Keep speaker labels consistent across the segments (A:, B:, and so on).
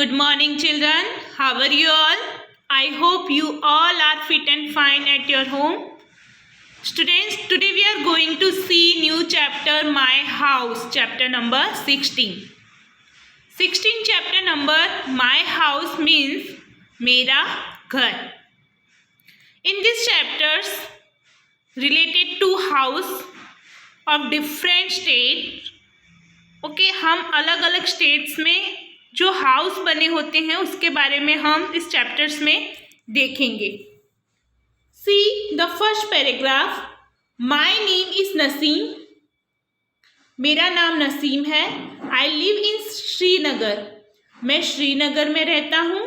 A: good morning children. How are you all? I hope you all are fit and fine at your home. Students, today we are going to see new chapter My House, chapter number 16. 16 chapter number My House means मेरा घर. In these chapters related to house of different state, हम अलग अलग states में जो house बने होते हैं उसके बारे में हम इस चैप्टर्स में देखेंगे. See the first paragraph. My name is Naseem. मेरा नाम नसीम है. I live in Srinagar. मैं श्रीनगर में रहता हूँ.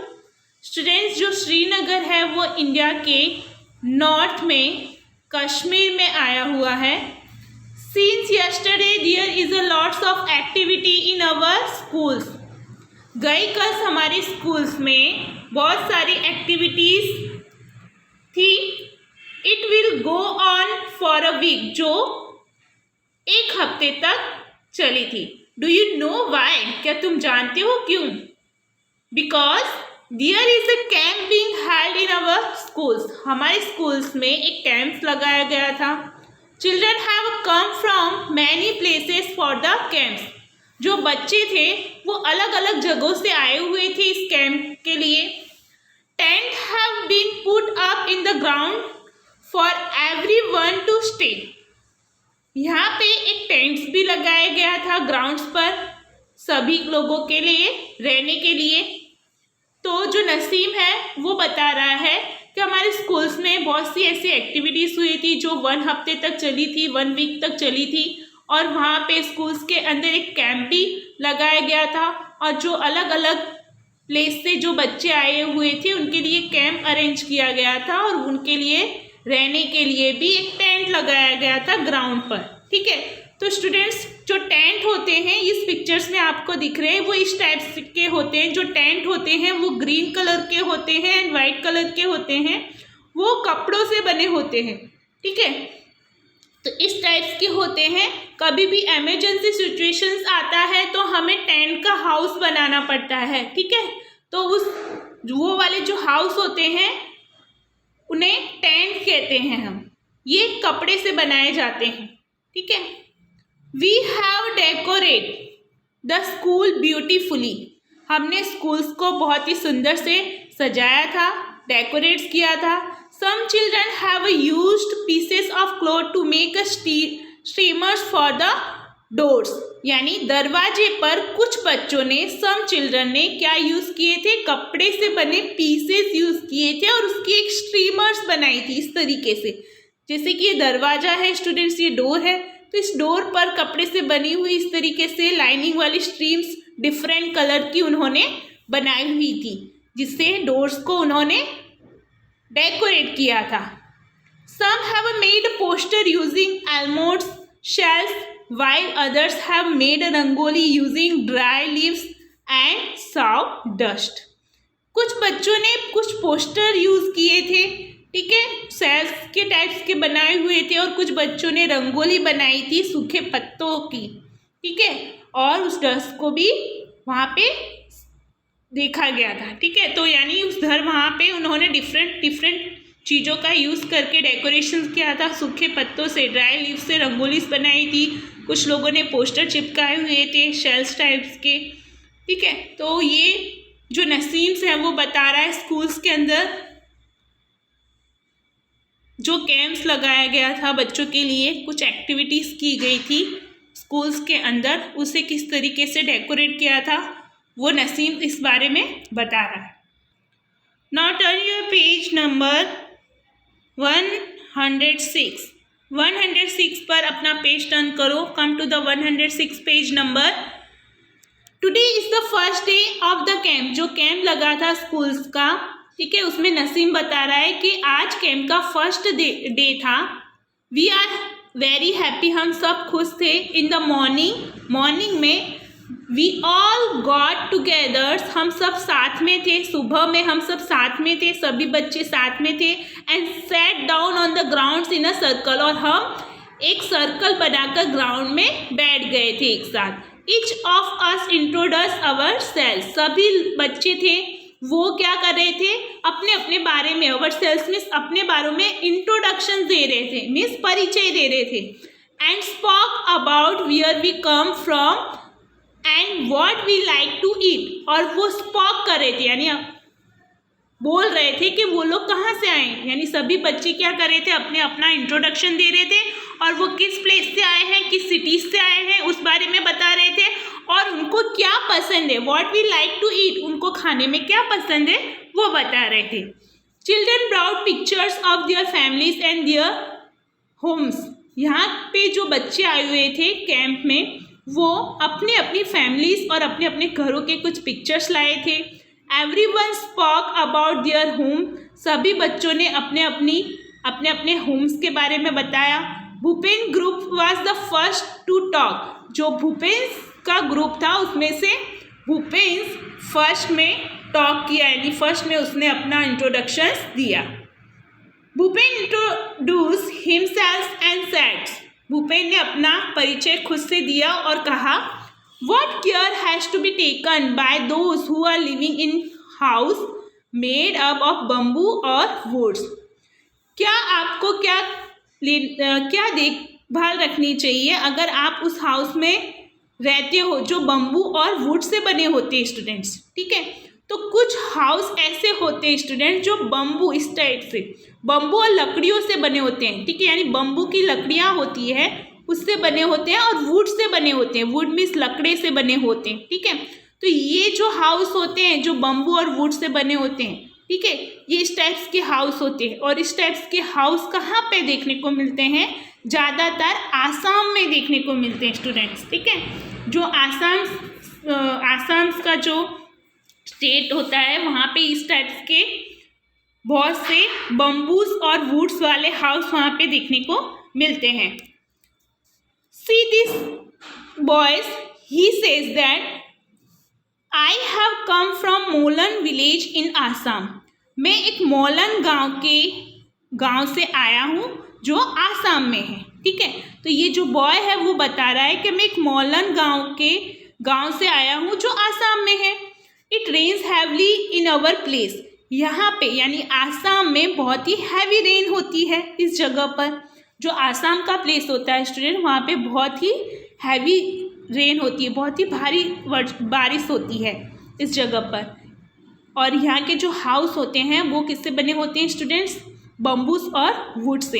A: स्टूडेंट्स, जो श्रीनगर है वो इंडिया के नॉर्थ में कश्मीर में आया हुआ है. Since yesterday there is a lots of activity in our schools. गई कल हमारे स्कूल्स में बहुत सारी एक्टिविटीज थी. It will go on for a week, जो एक हफ्ते तक चली थी. Do you know why? क्या तुम जानते हो क्यों? Because there is a camp being held in our schools. हमारे स्कूल्स में एक कैंप लगाया गया था. Children have come from many places for the camps. जो बच्चे थे वो अलग अलग जगहों से आए हुए थे इस कैंप के लिए. Tent have been put up in the ground for everyone to stay. यहाँ पे एक टेंट्स भी लगाया गया था ग्राउंड्स पर सभी लोगों के लिए रहने के लिए. तो जो नसीम है वो बता रहा है कि हमारे स्कूल्स में बहुत सी ऐसी एक्टिविटीज़ हुई थी जो 1 हफ्ते तक चली थी, 1 वीक तक चली थी. और वहाँ पे स्कूल्स के अंदर एक कैंप भी लगाया गया था. और जो अलग अलग प्लेस से जो बच्चे आए हुए थे उनके लिए कैंप अरेंज किया गया था और उनके लिए रहने के लिए भी एक टेंट लगाया गया था ग्राउंड पर. ठीक है. तो स्टूडेंट्स, जो टेंट होते हैं इस पिक्चर्स में आपको दिख रहे हैं वो इस टाइप के होते हैं. जो टेंट होते हैं वो ग्रीन कलर के होते हैं एंड वाइट कलर के होते हैं. वो कपड़ों से बने होते हैं. ठीक है. तो इस टाइप्स के होते हैं. कभी भी इमरजेंसी सिचुएशंस आता है तो हमें टेंट का हाउस बनाना पड़ता है. ठीक है. तो वो वाले जो हाउस होते हैं उन्हें टेंट कहते हैं हम. ये कपड़े से बनाए जाते हैं. ठीक है. We have decorate the school beautifully. हमने स्कूल्स को बहुत ही सुंदर से सजाया था, डेकोरेट किया था. Some children have used pieces of cloth to make a streamers for the doors. यानी दरवाजे पर कुछ बच्चों ने, some children ने क्या यूज़ किए थे? कपड़े से बने पीसेस यूज़ किए थे और उसकी एक स्ट्रीमर्स बनाई थी इस तरीके से. जैसे कि ये दरवाजा है स्टूडेंट्स, ये डोर है, तो इस डोर पर कपड़े से बनी हुई इस तरीके से लाइनिंग वाली स्ट्रीम्स डिफरेंट कलर की उन्होंने बनाई हुई थी जिससे डोर्स को उन्होंने डेकोरेट किया था. Some have made poster using almonds shells while others have made a rangoli using dry leaves and sawdust. कुछ बच्चों ने कुछ पोस्टर यूज किए थे. ठीक है. सेल्स के टाइप्स के बनाए हुए थे और कुछ बच्चों ने रंगोली बनाई थी सूखे पत्तों की. ठीक है. और उस डस्ट को भी वहाँ पे देखा गया था. ठीक है. तो यानी उस घर वहाँ पे उन्होंने डिफरेंट चीज़ों का यूज़ करके डेकोरेशन किया था. सूखे पत्तों से, ड्राई लीव से रंगोलीस बनाई थी. कुछ लोगों ने पोस्टर चिपकाए हुए थे शेल्स टाइप्स के. ठीक है. तो ये जो नसीम्स है वो बता रहा है स्कूल्स के अंदर जो कैंप्स लगाया गया था बच्चों के लिए, कुछ एक्टिविटीज़ की गई थी स्कूल्स के अंदर, उसे किस तरीके से डेकोरेट किया था वो नसीम इस बारे में बता रहा है. Now turn your page number 106. 106 पर अपना पेज टर्न करो. Come to the 106 page number. Today is the first day of the camp. जो कैंप लगा था स्कूल्स का, ठीक है, उसमें नसीम बता रहा है कि आज कैंप का फर्स्ट डे था. We are very happy. हम सब खुश थे. इन द मॉर्निंग में वी ऑल गॉट टुगेदर. हम सब साथ में थे. सुबह में हम सब साथ में थे, सभी बच्चे साथ में थे. And sat down on the grounds in a circle. और हम एक सर्कल बनाकर ग्राउंड में बैठ गए थे एक साथ. Each of us introduce our self, सभी बच्चे थे वो क्या कर रहे थे, अपने अपने बारे में, अवर सेल्फ मीन्स अपने बारे में इंट्रोडक्शन दे रहे थे, मीन्स परिचय दे रहे थे। And spoke about where we come from and what we like to eat, और वो स्पॉक कर रहे थे यानी बोल रहे थे कि वो लोग कहाँ से आए, यानी सभी बच्चे क्या कर रहे थे, अपने अपना इंट्रोडक्शन दे रहे थे और वो किस प्लेस से आए हैं, किस सिटीज से आए हैं उस बारे में बता रहे थे, और उनको क्या पसंद है, what we like to eat, उनको खाने में क्या पसंद है वो बता रहे थे। Children brought pictures of their families and their homes, यहाँ पे जो बच्चे आए हुए थे कैंप में वो अपने अपनी फैमिलीज और अपने अपने घरों के कुछ पिक्चर्स लाए थे। Everyone spoke about their home, सभी बच्चों ने अपने अपने होम्स के बारे में बताया। Bhupen group was the first to talk, जो भूपेन का ग्रुप था उसमें से भूपेन फर्स्ट में टॉक किया, यानी फर्स्ट में उसने अपना इंट्रोडक्शन दिया। Bhupen introduce himself and said, Bhupen ने अपना परिचय खुद से दिया और कहा, What care has to be taken by those who are living in house made up of bamboo or woods? क्या आपको क्या देखभाल रखनी चाहिए अगर आप उस हाउस में रहते हो जो बम्बू और वुड से बने होते हैं स्टूडेंट्स, ठीक है। तो कुछ हाउस ऐसे होते हैं स्टूडेंट जो बम्बू, इस टाइप से बम्बू और लकड़ियों से बने होते हैं, ठीक है, यानी बम्बू की लकड़ियाँ होती है उससे बने होते हैं और वुड से बने होते हैं, वुड मीन्स लकड़े से बने होते हैं, ठीक है। तो ये जो हाउस होते हैं जो बम्बू और वुड से बने होते हैं, ठीक है, ये इस टाइप्स के हाउस होते हैं। और इस टाइप्स के हाउस कहाँ पे देखने को मिलते हैं, ज़्यादातर आसाम में देखने को मिलते हैं स्टूडेंट्स, ठीक है। जो आसाम का जो स्टेट होता है वहाँ पे इस टाइप्स के बहुत से बम्बूस और वुड्स वाले हाउस वहाँ पे देखने को मिलते हैं। See this boys, he says that I have come from Molan village in Assam. मैं एक मोलन गांव से आया हूँ जो आसाम में है, ठीक है। तो ये जो बॉय है वो बता रहा है कि मैं एक मोलन गांव से आया हूँ जो आसाम में है। It rains heavily in our place. यहाँ पे यानी आसाम में बहुत ही हैवी रेन होती है इस जगह पर। जो आसाम का प्लेस होता है स्टूडेंट वहाँ पे बहुत ही हैवी रेन होती है, बहुत ही भारी बारिश होती है इस जगह पर। और यहाँ के जो हाउस होते हैं वो किससे बने होते हैं स्टूडेंट्स, बम्बूस और वुड से।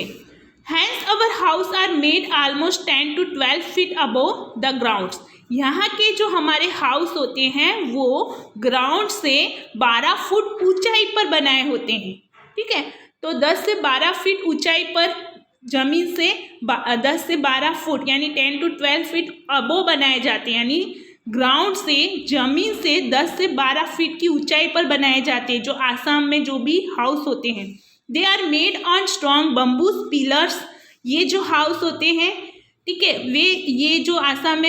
A: Hence our house are made almost 10 to 12 feet above the grounds, यहाँ के जो हमारे हाउस होते हैं वो ग्राउंड से 12 फुट ऊंचाई पर बनाए होते हैं, ठीक है। तो 10 से 12 फीट ऊंचाई पर जमीन से 10 से 12 फुट यानी 10 to 12 फीट अबोव बनाए जाते हैं, यानी ग्राउंड से जमीन से 10 से 12 फीट की ऊंचाई पर बनाए जाते हैं जो आसाम में जो भी हाउस होते हैं। They are made on strong bamboos pillars, ये जो हाउस होते हैं, ठीक है, ये जो आसाम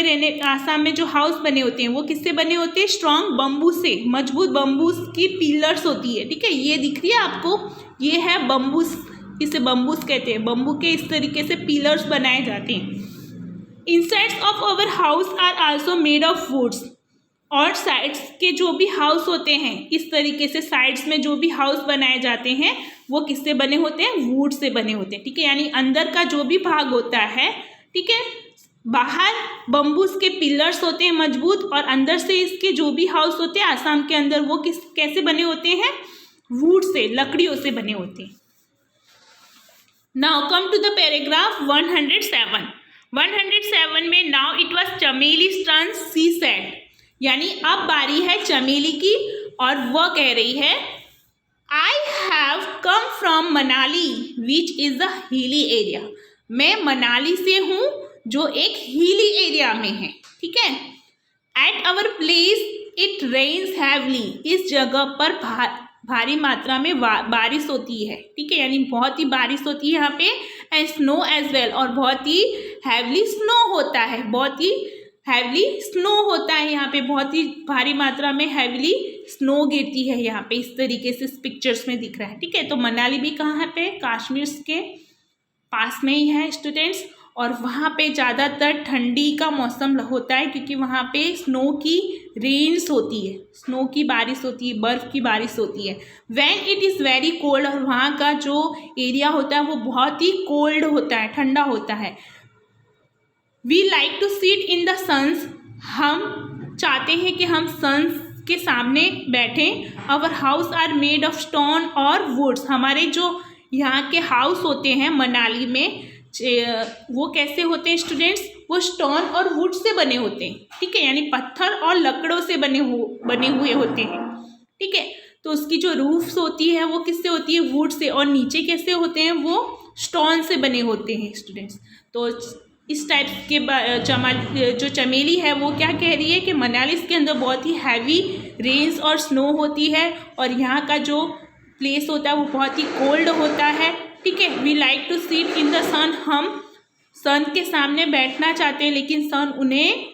A: में जो हाउस बने होते हैं वो किससे बने होते हैं, स्ट्रॉन्ग बम्बू से, मजबूत बम्बूस की पिलर्स होती है, ठीक है। ये दिख रही है आपको, ये है बम्बूस, इसे बम्बूस कहते हैं। बम्बू के इस तरीके से पिलर्स बनाए जाते हैं। Insides of our house are also made of woods, और साइड्स के जो भी हाउस होते हैं इस तरीके से साइड्स में जो भी हाउस बनाए जाते हैं वो किससे बने होते हैं, वुड से बने होते हैं, ठीक है। यानी अंदर का जो भी भाग होता है, ठीक है, बाहर बम्बूस के पिलर्स होते हैं मजबूत, और अंदर से इसके जो भी हाउस होते हैं आसाम के अंदर वो कैसे बने होते हैं, वुड से, लकड़ियों से बने होते हैं। Now come to the paragraph 107। 107 में now it was Chameli's turn, she said, यानी अब बारी है चमेली की और वह कह रही है, I have come from Manali which is a hilly area, मैं मनाली से हूँ जो एक हिली एरिया में है, ठीक है। At our place it rains heavily, इस जगह पर भारी मात्रा में बारिश होती है, ठीक है, यानी बहुत ही बारिश होती है यहाँ पे। एंड स्नो एज वेल, और बहुत ही हैवली स्नो होता है, बहुत ही हैवली स्नो होता है यहाँ पे, बहुत ही भारी मात्रा में हैवली स्नो गिरती है यहाँ पे, इस तरीके से इस पिक्चर्स में दिख रहा है, ठीक है। तो मनाली भी कहाँ पे, कश्मीर के पास में ही है स्टूडेंट्स। और वहाँ पे ज़्यादातर ठंडी का मौसम होता है, क्योंकि वहाँ पे स्नो की रेन्स होती है, स्नो की बारिश होती है, बर्फ़ की बारिश होती है। When it is very cold, और वहाँ का जो एरिया होता है वो बहुत ही कोल्ड होता है, ठंडा होता है। We like to sit in the suns, हम चाहते हैं कि हम सन्स के सामने बैठें। Our house are made of stone और वुड्स, हमारे जो यहाँ के हाउस होते हैं मनाली में वो कैसे होते हैं स्टूडेंट्स, वो स्टोन और वुड से बने होते हैं, ठीक है, यानी पत्थर और लकड़ों से बने हुए होते हैं, ठीक है। तो उसकी जो रूफ्स होती है वो किससे होती है, वुड से, और नीचे कैसे होते हैं, वो स्टोन से बने होते हैं स्टूडेंट्स। तो इस टाइप के जो चमेली है वो क्या कह रही है कि मनाली के अंदर बहुत ही हैवी रेन्स और स्नो होती है, और यहाँ का जो प्लेस होता है वो बहुत ही कोल्ड होता है, ठीक है। We like to sit in the sun, हम सन के सामने बैठना चाहते हैं, लेकिन सन उन्हें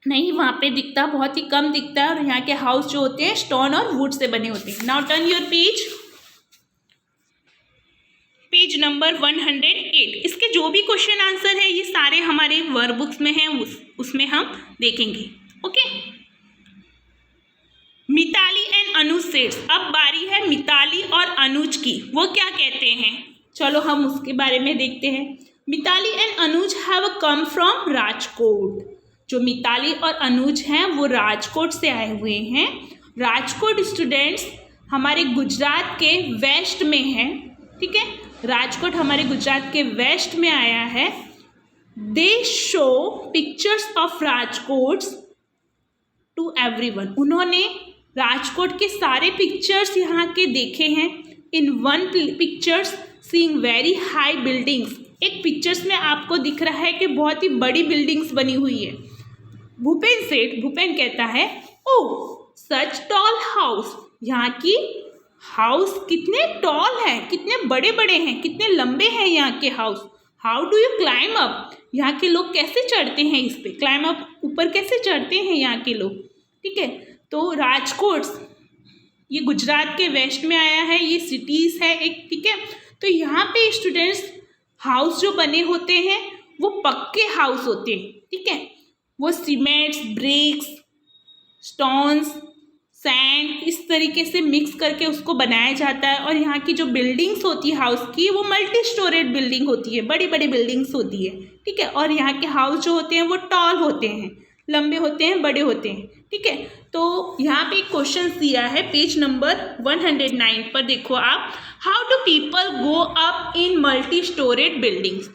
A: नहीं वहाँ पे दिखता, बहुत ही कम दिखता है, और यहाँ के हाउस जो होते हैं स्टोन और वुड से बने होते हैं। Now turn your page number 108। इसके जो भी क्वेश्चन आंसर है ये सारे हमारे वर्कबुक्स में हैं, उसमें हम देखेंगे, ओके। मिताली एंड अनुज सेड्स, अब बारी है मिताली और अनुज की, वो क्या कहते हैं, चलो हम उसके बारे में देखते हैं। Mitali and Anuj have come from Rajkot, जो मिताली और अनुज हैं वो राजकोट से आए हुए हैं। राजकोट स्टूडेंट्स हमारे गुजरात के वेस्ट में है, ठीक है, राजकोट हमारे गुजरात के वेस्ट में आया है। They show pictures of Rajkot to everyone, उन्होंने राजकोट के सारे पिक्चर्स यहाँ के देखे हैं। In one pictures seeing very high buildings, एक पिक्चर्स में आपको दिख रहा है कि बहुत ही बड़ी बिल्डिंग्स बनी हुई है। भूपेन कहता है, ओह सच टॉल हाउस, यहाँ की हाउस कितने टॉल हैं, कितने बड़े बड़े हैं, कितने लंबे हैं यहाँ के house. How do you climb up, यहाँ के लोग कैसे चढ़ते हैं इस पे, क्लाइम अप ऊपर कैसे चढ़ते हैं यहाँ के लोग, ठीक है। तो राजकोट ये गुजरात के वेस्ट में आया है, ये सिटीज़ है एक, ठीक है। तो यहाँ पे स्टूडेंट्स हाउस जो बने होते हैं वो पक्के हाउस होते हैं, ठीक है, वो सीमेंट्स, ब्रिक्स, स्टोन्स, सैंड इस तरीके से मिक्स करके उसको बनाया जाता है। और यहाँ की जो बिल्डिंग्स होती है हाउस की वो मल्टी स्टोरेड बिल्डिंग होती है, बड़ी बड़ी बिल्डिंग्स होती है, ठीक है। और यहाँ के हाउस जो होते हैं वो टॉल होते हैं, लंबे होते हैं, बड़े होते हैं, ठीक है। तो यहाँ पे एक क्वेश्चन दिया है पेज नंबर 109 पर, देखो आप, how do people go up in multi storeyed buildings.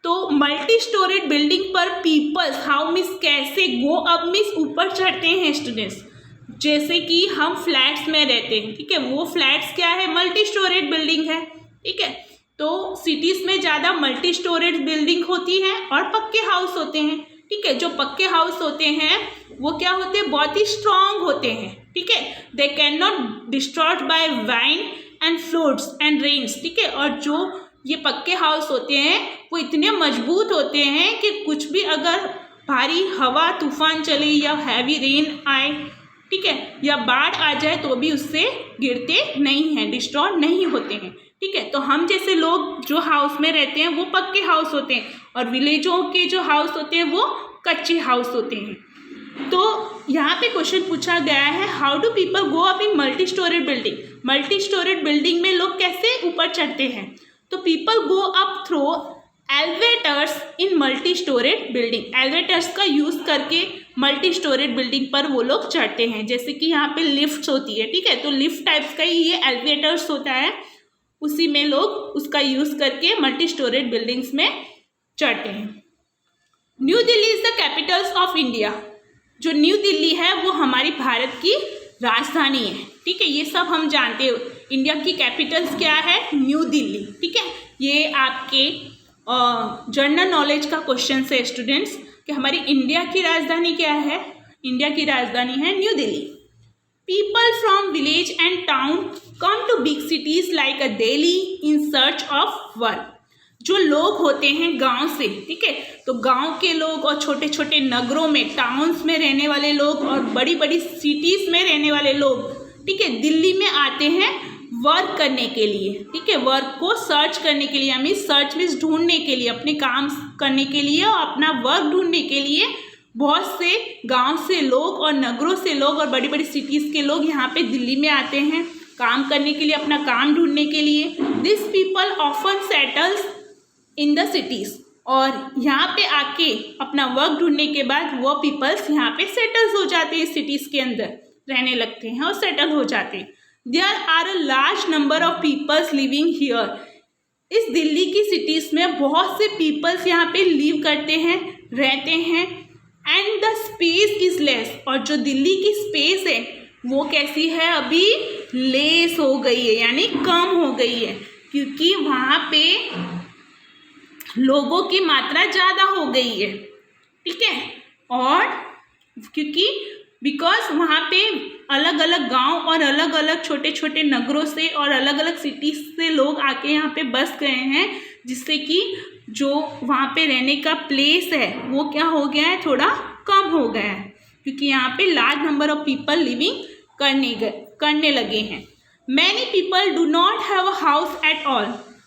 A: तो मल्टी स्टोरेड बिल्डिंग पर पीपल्स हाउ मीन्स कैसे, गो अप मीन्स ऊपर चढ़ते हैं स्टूडेंट्स। जैसे कि हम फ्लैट्स में रहते हैं, ठीक है, वो फ्लैट्स क्या है, मल्टी स्टोरेड बिल्डिंग है, ठीक है। तो सिटीज़ में ज़्यादा मल्टी स्टोरेड बिल्डिंग होती है और पक्के हाउस होते हैं, ठीक है। जो पक्के हाउस होते हैं वो क्या होते हैं, बहुत ही स्ट्रांग होते हैं, ठीक है। They can not destroyed by wind and floods and rains, ठीक है। और जो ये पक्के हाउस होते हैं वो इतने मजबूत होते हैं कि कुछ भी अगर भारी हवा तूफान चले या हैवी रेन आए, ठीक है, या बाढ़ आ जाए तो भी उससे गिरते नहीं हैं, डिस्ट्रॉय नहीं होते हैं, ठीक है। तो हम जैसे लोग जो हाउस में रहते हैं वो पक्के हाउस होते हैं, और विलेजों के जो हाउस होते हैं वो कच्चे हाउस होते हैं। तो यहाँ पे क्वेश्चन पूछा गया है, how do people go up in multi storeyed building, multi storeyed building में लोग कैसे ऊपर चढ़ते हैं। तो people go up through elevators in multi storeyed building, elevators का यूज़ करके मल्टी स्टोरेड बिल्डिंग पर वो लोग चढ़ते हैं। जैसे कि यहाँ पे लिफ्ट होती है, ठीक है, तो लिफ्ट टाइप्स का ही ये एलिवेटर्स होता है, उसी में लोग उसका यूज़ करके मल्टी स्टोरेड बिल्डिंग्स में चढ़ते हैं। New Delhi is the Capitals of India, जो न्यू दिल्ली है वो हमारी भारत की राजधानी है, ठीक है, ये सब हम जानते हो। इंडिया की कैपिटल्स क्या है, न्यू दिल्ली, ठीक है। ये आपके जनरल नॉलेज का क्वेश्चन है स्टूडेंट्स कि हमारी इंडिया की राजधानी क्या है, इंडिया की राजधानी है New Delhi. People from village and town come to big cities like a Delhi in search of work, जो लोग होते हैं गांव से, ठीक है, तो गांव के लोग और छोटे छोटे नगरों में, टाउन्स में रहने वाले लोग और बड़ी बड़ी सिटीज़ में रहने वाले लोग, ठीक है, दिल्ली में आते हैं वर्क करने के लिए, ठीक है, वर्क को सर्च करने के लिए, मीन्स सर्च मीन्स ढूंढने के लिए, अपने काम करने के लिए और अपना वर्क ढूंढने के लिए बहुत से गांव से लोग और नगरों से लोग और बड़ी बड़ी सिटीज़ के लोग यहाँ पे दिल्ली में आते हैं काम करने के लिए, अपना काम ढूंढने के लिए। This people often settles in the cities, और यहाँ पे आके अपना वर्क ढूंढने के बाद वो पीपल्स यहाँ पे सेटल्स हो जाते हैं, सिटीज़ के अंदर रहने लगते हैं और सेटल हो जाते हैं। There are a large number of peoples living here, इस दिल्ली की सिटीज़ में बहुत से पीपल्स यहाँ पे लिव करते हैं, रहते हैं। And the space is less, और जो दिल्ली की स्पेस है वो कैसी है, अभी लेस हो गई है, यानी कम हो गई है, क्योंकि वहाँ पे लोगों की मात्रा ज़्यादा हो गई है, ठीक है। और क्योंकि बिकॉज वहाँ पे अलग अलग गांव और अलग अलग छोटे छोटे नगरों से और अलग अलग सिटीज़ से लोग आके यहाँ पे बस गए हैं, जिससे कि जो वहाँ पे रहने का प्लेस है वो क्या हो गया है, थोड़ा कम हो गया है, क्योंकि यहाँ पे large number of people living करने लगे हैं। Many people do not have a house at all,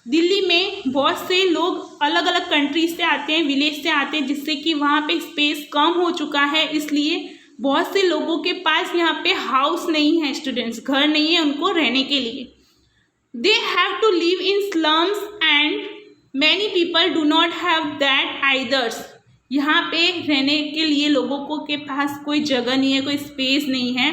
A: Delhi में बहुत से लोग अलग अलग कंट्रीज से आते हैं, विलेज से आते हैं, जिससे कि वहाँ पे स्पेस कम हो चुका है, इसलिए बहुत से लोगों के पास यहाँ पे हाउस नहीं है, स्टूडेंट्स घर नहीं है उनको रहने के लिए। They have to live in slums and many people do not have that आइदर्स, यहाँ पे रहने के लिए लोगों को के पास कोई जगह नहीं है, कोई स्पेस नहीं है।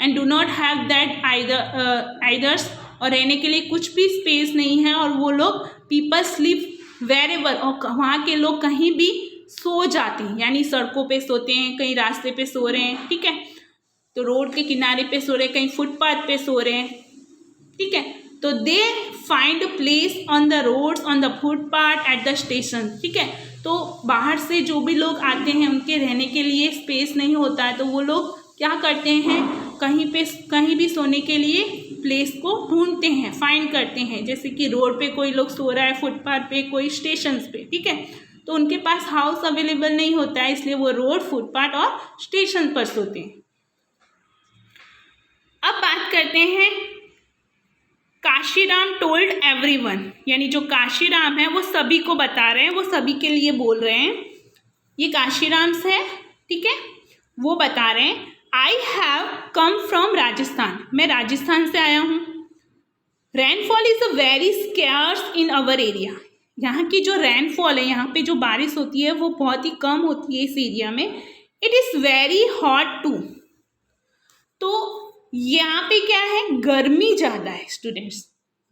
A: And do not have that आइदर्स, और रहने के लिए कुछ भी स्पेस नहीं है, और वो लोग पीपल स्लीप वेरेवर, और वहाँ के लोग कहीं भी सो जाते हैं, यानी सड़कों पे सोते हैं, कहीं रास्ते पे सो रहे हैं, ठीक है, तो रोड के किनारे पे सो रहे हैं, कहीं फुटपाथ पे सो रहे हैं, ठीक है। तो they find place on the roads, on the footpath, at the station, ठीक है। तो बाहर से जो भी लोग आते हैं उनके रहने के लिए स्पेस नहीं होता है, तो वो लोग क्या करते हैं, कहीं भी सोने के लिए प्लेस को ढूंढते हैं, फाइंड करते हैं, जैसे कि रोड पे कोई लोग सो रहा है, फुटपाथ पे, कोई स्टेशन पे, ठीक है, तो उनके पास हाउस अवेलेबल नहीं होता है, इसलिए वो रोड, फुटपाथ और स्टेशन पर सोते हैं। अब बात करते हैं काशीराम टोल्ड एवरीवन, यानी जो काशीराम है वो सभी को बता रहे हैं, वो सभी के लिए बोल रहे हैं। ये काशीराम है, ठीक है, वो बता रहे हैं I have come from Rajasthan, मैं राजस्थान से आया हूँ। Rainfall is a very scarce in our area, यहाँ की जो रेनफॉल है, यहाँ पे जो बारिश होती है वो बहुत ही कम होती है इस एरिया में। It is very hot too, तो यहाँ पे क्या है, गर्मी ज़्यादा है स्टूडेंट्स।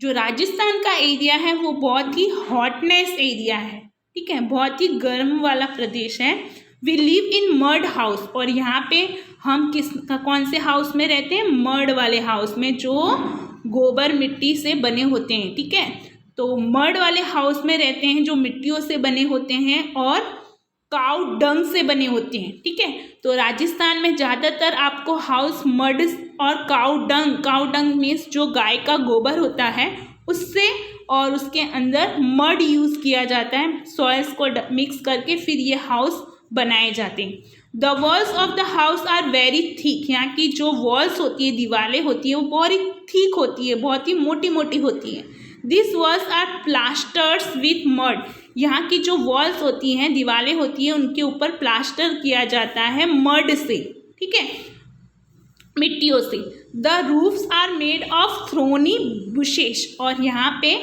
A: जो राजस्थान का एरिया है वो बहुत ही हॉटनेस एरिया है, ठीक है, बहुत ही गर्म वाला प्रदेश है। We live in mud house, और यहाँ पे हम कौन से हाउस में रहते हैं, मड वाले हाउस में, जो गोबर मिट्टी से बने होते हैं, ठीक है। तो मड वाले हाउस में रहते हैं जो मिट्टियों से बने होते हैं और काउ डंग से बने होते हैं, ठीक है। तो राजस्थान में ज़्यादातर आपको हाउस मड और काउ डंग मीन्स जो गाय का गोबर होता है उससे, और उसके अंदर मड यूज़ किया जाता है, सॉइल्स को मिक्स करके फिर ये हाउस बनाए जाते हैं। The walls of the house are very thick, यहाँ की जो वॉल्स होती है, दीवारें होती है, वो बहुत ही थिक होती है, बहुत ही मोटी मोटी होती है। This walls are plasters with mud, यहाँ की जो वॉल्स होती हैं, दीवारें होती हैं, उनके ऊपर प्लास्टर किया जाता है मड से, ठीक है, मिट्टियों से। The roofs are made of thorny bushes, और यहाँ पे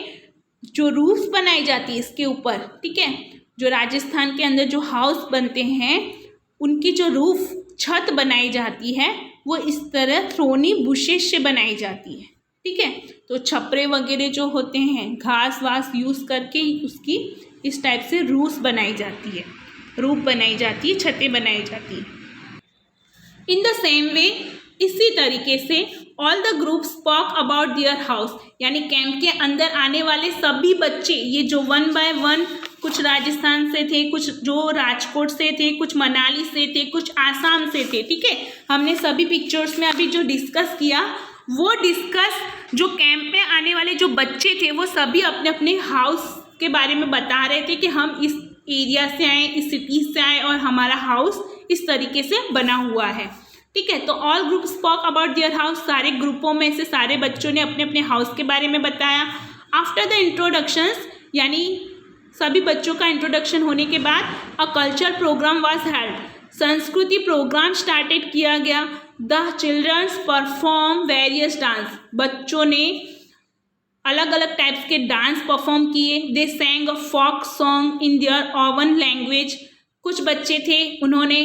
A: जो रूफ्स बनाई जाती है इसके ऊपर, ठीक है, जो राजस्थान के अंदर जो हाउस बनते हैं उनकी जो रूफ छत बनाई जाती है वो इस तरह थ्रोनी बुशेस से बनाई जाती है, ठीक है। तो छपरे वगैरह जो होते हैं घास वास यूज़ करके उसकी इस टाइप से रूफ बनाई जाती है, छतें बनाई जाती है। इन द सेम वे, इसी तरीके से all the group spoke about their house, यानी कैंप के अंदर आने वाले सभी बच्चे, ये जो 1 बाय 1, कुछ राजस्थान से थे, कुछ जो राजकोट से थे, कुछ मनाली से थे, कुछ आसाम से थे, ठीक है। हमने सभी पिक्चर्स में अभी जो डिस्कस किया वो जो कैंप में आने वाले जो बच्चे थे वो सभी अपने अपने हाउस के बारे में बता रहे थे कि हम इस एरिया से आए, इस सिटी से आए और हमारा हाउस इस तरीके से बना हुआ है। ठीक है। तो all group spoke about their house, सारे ग्रुपों में से सारे बच्चों ने अपने अपने हाउस के बारे में बताया। आफ्टर द इंट्रोडक्शंस, यानी सभी बच्चों का इंट्रोडक्शन होने के बाद a culture programme was held, संस्कृति प्रोग्राम स्टार्टेड किया गया। The childrens perform various dance, बच्चों ने अलग अलग टाइप्स के डांस परफॉर्म किए। They sang a folk song in their own language, कुछ बच्चे थे उन्होंने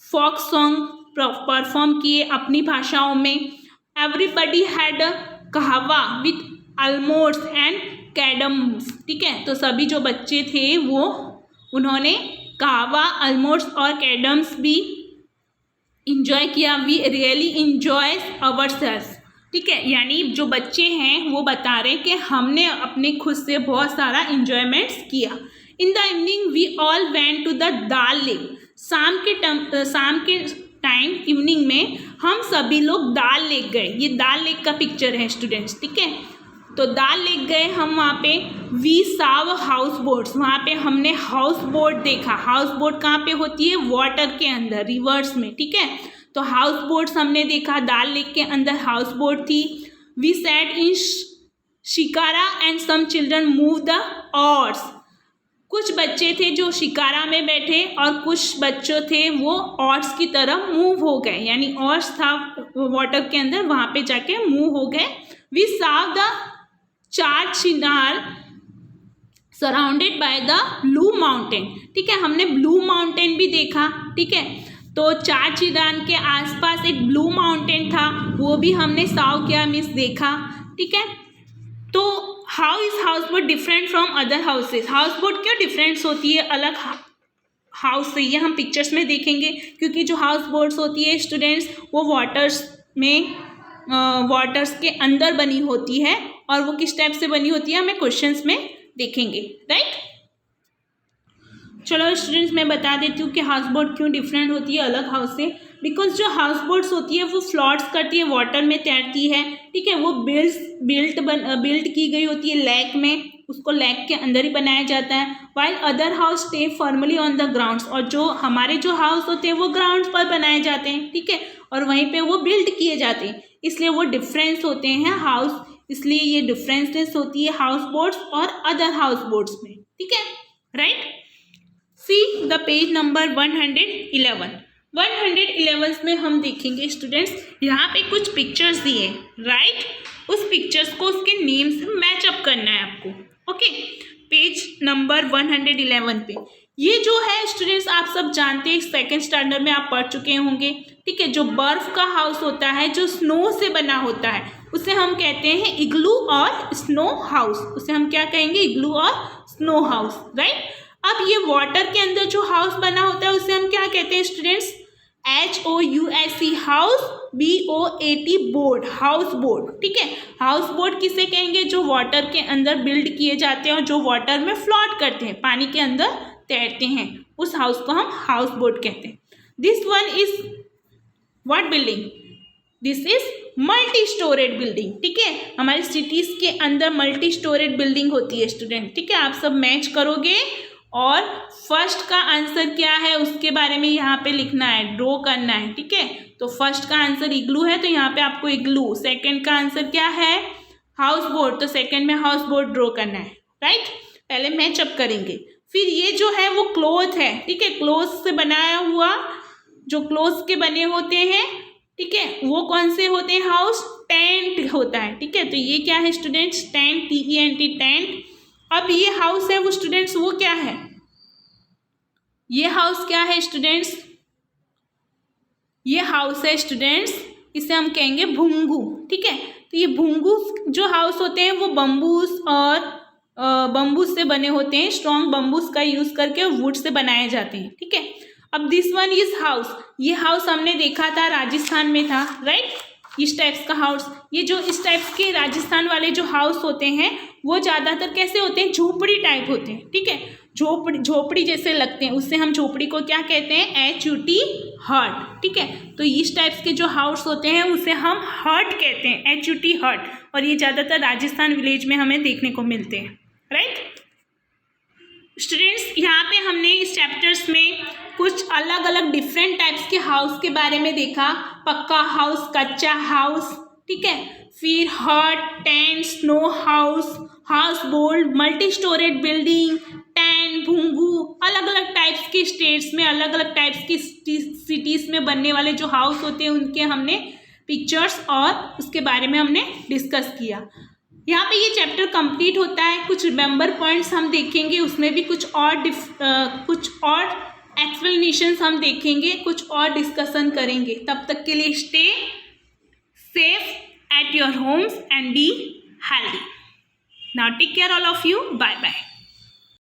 A: फोक सॉन्ग परफॉर्म किए अपनी भाषाओं में। एवरीबडी हैड अ कहवा विथ almonds एंड कैडम्स, ठीक है। तो सभी जो बच्चे थे वो उन्होंने कहवा, almonds और कैडम्स भी इंजॉय किया। वी रियली इंजॉय अवरसेल्व्स, ठीक है। यानी जो बच्चे हैं वो बता रहे हैं कि हमने अपने खुद से बहुत सारा इंजॉयमेंट्स किया। In the evening we all went to the Dal lake, शाम के टाइम इवनिंग में हम सभी लोग दाल लेक गए। ये दाल लेक का पिक्चर है स्टूडेंट्स, ठीक है। तो दाल लेक गए हम, वहाँ पे वी साव हाउस बोट्स, वहाँ पे हमने हाउस बोट देखा। हाउस बोट कहाँ पे होती है? वाटर के अंदर, रिवर्स में, ठीक है। तो हाउस बोट्स हमने देखा, दाल लेक के अंदर हाउस बोट थी। We sat in shikara and some children move the oars, कुछ बच्चे थे जो शिकारा में बैठे और कुछ बच्चों थे वो ऑर्स की तरफ मूव हो गए, यानी ऑर्स था वाटर के अंदर, वहाँ पे जाके मूव हो गए। We saw the Char Chinar surrounded by the blue mountain, ठीक है। हमने ब्लू माउंटेन भी देखा, ठीक है। तो चार चिनार के आसपास एक ब्लू माउंटेन था, वो भी हमने साव किया, मीन्स देखा, ठीक है। तो how is house boat different from other houses, house boat क्यों डिफरेंस होती है अलग हाउस से, ये हम पिक्चर्स में देखेंगे। क्योंकि जो हाउस बोट्स होती है स्टूडेंट्स वो वाटर्स के अंदर बनी होती है, और वो किस टाइप से बनी होती है हमें क्वेश्चंस में देखेंगे, राइट। चलो स्टूडेंट्स मैं बता देती हूँ कि हाउस बोट क्यों डिफरेंट होती है अलग हाउस से। बिकॉज जो हाउस बोट्स होती है वो फ्लोट्स करती है, वाटर में तैरती है, ठीक है। वो बिल्ट की गई होती है लेक में, उसको लेक के अंदर ही बनाया जाता है। While other house stay formally on the grounds, और जो हमारे जो हाउस होते हैं वो ग्राउंड्स पर बनाए जाते हैं, ठीक है, और वहीं पे वो बिल्ड किए जाते हैं, इसलिए वो डिफरेंस होते हैं हाउस, इसलिए ये डिफरेंसेस होती है हाउस बोट्स और अदर हाउस बोट्स में, ठीक है, right. See the page number 111 में हम देखेंगे स्टूडेंट्स, यहाँ पे कुछ पिक्चर्स दिए, राइट। उस पिक्चर्स को उसके नेम से मैच अप करना है आपको, ओके। पेज नंबर 111 पे ये जो है स्टूडेंट्स आप सब जानते हैं, सेकेंड स्टैंडर्ड में आप पढ़ चुके होंगे, ठीक है। जो बर्फ का हाउस होता है, जो स्नो से बना होता है, उसे हम कहते हैं इग्लू और स्नो हाउस, उसे हम क्या कहेंगे? इग्लू और स्नो हाउस, राइट। अब ये वाटर के अंदर जो हाउस बना होता है उसे हम क्या कहते हैं students? HOUSE house, BOAT boat, house boat, ठीक है। हाउस बोट किसे कहेंगे? जो वाटर के अंदर बिल्ड किए जाते हैं और जो वाटर में फ्लोट करते हैं, पानी के अंदर तैरते हैं, उस हाउस को हम हाउस बोट कहते हैं। This one is what building? This is multi storeyed building, ठीक है। हमारी सिटीज के अंदर मल्टी स्टोरेड बिल्डिंग होती है स्टूडेंट, ठीक है। आप सब मैच करोगे और फर्स्ट का आंसर क्या है उसके बारे में यहाँ पे लिखना है, ड्रॉ करना है, ठीक है। तो फर्स्ट का आंसर इग्लू है, तो यहाँ पे आपको इग्लू। सेकंड का आंसर क्या है? हाउस बोट, तो सेकंड में हाउस बोट ड्रॉ करना है, राइट। पहले मैचअप करेंगे। फिर ये जो है वो क्लोथ है, ठीक है, क्लोथ से बनाया हुआ, जो क्लोथ के बने होते हैं, ठीक है, वो कौन से होते हैं? हाउस टेंट होता है, ठीक है। तो ये क्या है स्टूडेंट्स? Tent, TENT, tent. अब ये हाउस है वो स्टूडेंट्स, वो क्या है? ये हाउस क्या है स्टूडेंट्स? ये हाउस है स्टूडेंट्स, इसे हम कहेंगे भुंगू, ठीक है। तो ये भुंगू जो हाउस होते हैं वो बम्बूस और बम्बूस से बने होते हैं, स्ट्रॉन्ग बम्बूस का यूज़ करके वुड से बनाए जाते हैं, ठीक है। अब दिस वन इज हाउस, ये हाउस हमने देखा था राजस्थान में था, राइट। इस टाइप्स का हाउस, ये जो इस टाइप्स के राजस्थान वाले जो हाउस होते हैं वो ज़्यादातर कैसे होते हैं? झोपड़ी टाइप होते हैं, ठीक है। झोपड़ी जैसे लगते हैं, उससे हम झोपड़ी को क्या कहते हैं? HUT, हट, ठीक है। तो इस टाइप्स के जो हाउस होते हैं उसे हम हट कहते हैं, HUT, हट। और ये ज़्यादातर राजस्थान विलेज में हमें देखने को मिलते हैं, राइट। स्टूडेंट्स यहाँ पे हमने इस चैप्टर्स में कुछ अलग अलग डिफरेंट टाइप्स के हाउस के बारे में देखा, पक्का हाउस, कच्चा हाउस, ठीक है। फिर hut, tent, snow house, houseboat, multi storeyed building, टैन, भुंगू, अलग अलग टाइप्स के स्टेट्स में, अलग अलग टाइप्स की सिटीज़ में बनने वाले जो हाउस होते हैं उनके हमने पिक्चर्स और उसके बारे में हमने डिस्कस किया। यहाँ पे ये चैप्टर कंप्लीट होता है। कुछ रिमेंबर पॉइंट्स हम देखेंगे, उसमें भी कुछ और एक्सप्लेनेशंस हम देखेंगे, कुछ और डिस्कशन करेंगे। तब तक के लिए stay safe at your homes and be healthy. Now take care all of you, bye bye.